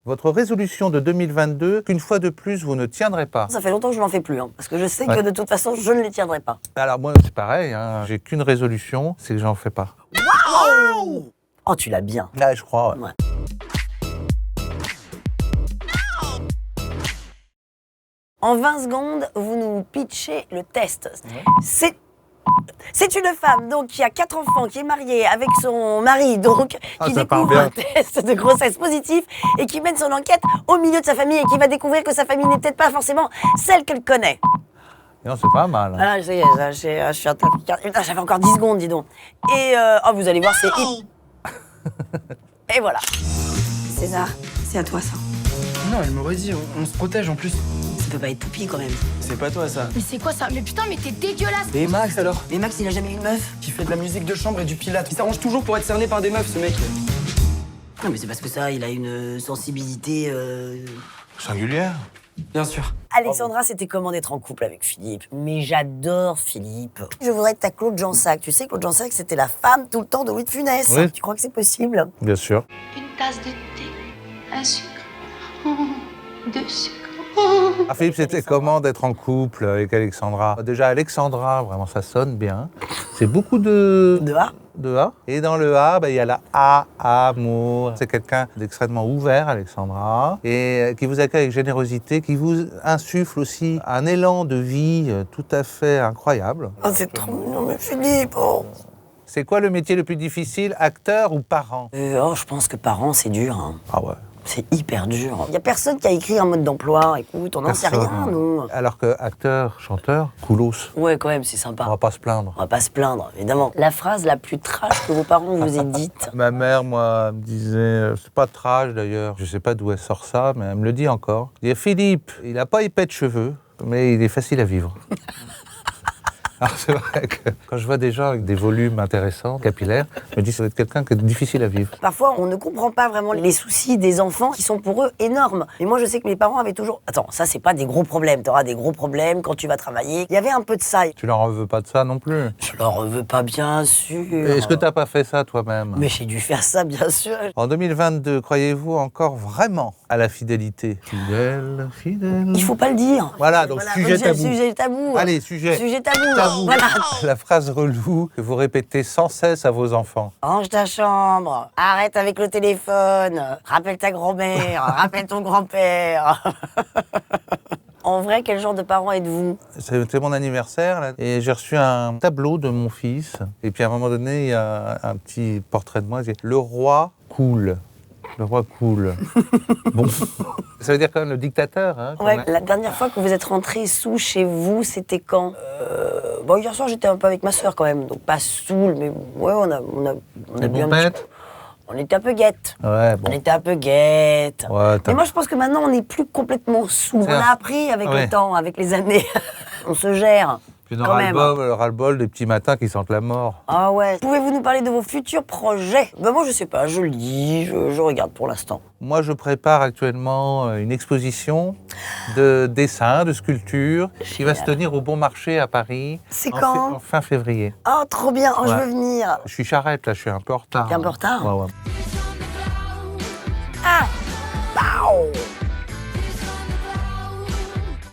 Votre résolution de 2022, qu'une fois de plus, vous ne tiendrez pas. Ça fait longtemps que je n'en fais plus, parce que je sais que de toute façon, je ne les tiendrai pas. Alors moi, c'est pareil, j'ai qu'une résolution, c'est que j'en fais pas. Waouh! Oh, tu l'as bien. Là, je crois. Ouais. En 20 secondes, vous nous pitchez le test. C'est une femme donc qui a 4 enfants, qui est mariée avec son mari, donc qui découvre un test de grossesse positif et qui mène son enquête au milieu de sa famille et qui va découvrir que sa famille n'est peut-être pas forcément celle qu'elle connaît. Non, c'est pas mal. Ah, ça y est, je suis en train de... Putain, j'avais encore 10 secondes, dis donc. Et vous allez voir, c'est... Et voilà. César, c'est à toi ça. Non, elle m'aurait dit, on se protège en plus. Ça peut pas être Poupie quand même. C'est pas toi ça. Mais c'est quoi ça? Mais putain, mais t'es dégueulasse! Et Max alors? Mais Max, il a jamais eu une meuf. Qui fait de la musique de chambre et du pilates. Il s'arrange toujours pour être cerné par des meufs, ce mec. Non, mais c'est parce que ça, il a une sensibilité... Singulière. Bien sûr. Alexandra, c'était comment d'être en couple avec Philippe. Mais j'adore Philippe. Je voudrais être ta Claude Jansac. Tu sais, Claude Jansac, c'était la femme tout le temps de Louis de Funès. Oui. Tu crois que c'est possible? Bien sûr. Une tasse de thé, un sucre, deux sucres. Ah, Philippe, c'était comment d'être en couple avec Alexandra? Déjà, Alexandra, vraiment, ça sonne bien. C'est beaucoup de A. De A. Et dans le A, il y a la A, amour. C'est quelqu'un d'extrêmement ouvert, Alexandra, et qui vous accueille avec générosité, qui vous insuffle aussi un élan de vie tout à fait incroyable. Oh, c'est trop mignon, mais Philippe, oh. C'est quoi le métier le plus difficile, acteur ou parent? Je pense que parents, c'est dur. Ah ouais. C'est hyper dur. Il y a personne qui a écrit un mode d'emploi. Écoute, on n'en sait rien, nous. Alors que acteur, chanteur, coolos. Ouais, quand même, c'est sympa. On va pas se plaindre. On va pas se plaindre, évidemment. La phrase la plus trash que vos parents vous aient dite. Ma mère, moi, me disait, c'est pas trash d'ailleurs, je sais pas d'où elle sort ça, mais elle me le dit encore. Elle dit, Philippe, il a pas épais de cheveux, mais il est facile à vivre. Alors c'est vrai que quand je vois des gens avec des volumes intéressants, capillaires, je me dis ça va être quelqu'un qui est difficile à vivre. Parfois, on ne comprend pas vraiment les soucis des enfants qui sont pour eux énormes. Mais moi, je sais que mes parents avaient toujours... Attends, ça, c'est pas des gros problèmes. T'auras des gros problèmes quand tu vas travailler. Il y avait un peu de ça. Tu leur en veux pas de ça non plus? Je leur veux pas, bien sûr. Est-ce que t'as pas fait ça toi-même? Mais j'ai dû faire ça, bien sûr. En 2022, croyez-vous encore vraiment à la fidélité? Fidèle, fidèle... Il faut pas le dire. Voilà, donc sujet tabou. Sujet tabou. Allez, sujet. Sujet tabou. Voilà. La phrase relou que vous répétez sans cesse à vos enfants. Range ta chambre, arrête avec le téléphone, rappelle ta grand-mère, rappelle ton grand-père. En vrai, quel genre de parent êtes-vous? C'était mon anniversaire là, et j'ai reçu un tableau de mon fils. Et puis à un moment donné, il y a un petit portrait de moi. Il dit, le roi cool. Le roi cool. Bon. Ça veut dire quand même le dictateur. Hein, Ouais, la dernière fois que vous êtes rentré sous chez vous, c'était quand? Bon, hier soir, j'étais un peu avec ma sœur quand même, donc pas saoul, mais ouais, on a bien... On était un peu guettes. Ouais, bon. On était un peu guettes. Ouais, mais moi, je pense que maintenant, on n'est plus complètement saoul. On a appris avec le temps, avec les années. On se gère. Puis on aura le ras-le-bol des petits matins qui sentent la mort. Ah ouais. Pouvez-vous nous parler de vos futurs projets? Ben moi, je sais pas, je lis, je regarde pour l'instant. Moi, je prépare actuellement une exposition de dessins, de sculptures, qui va se tenir au Bon Marché à Paris. C'est quand? En fin février. Oh, trop bien, je veux venir. Je suis charrette, là, je suis un peu en retard. T'es un peu en retard? Ouais.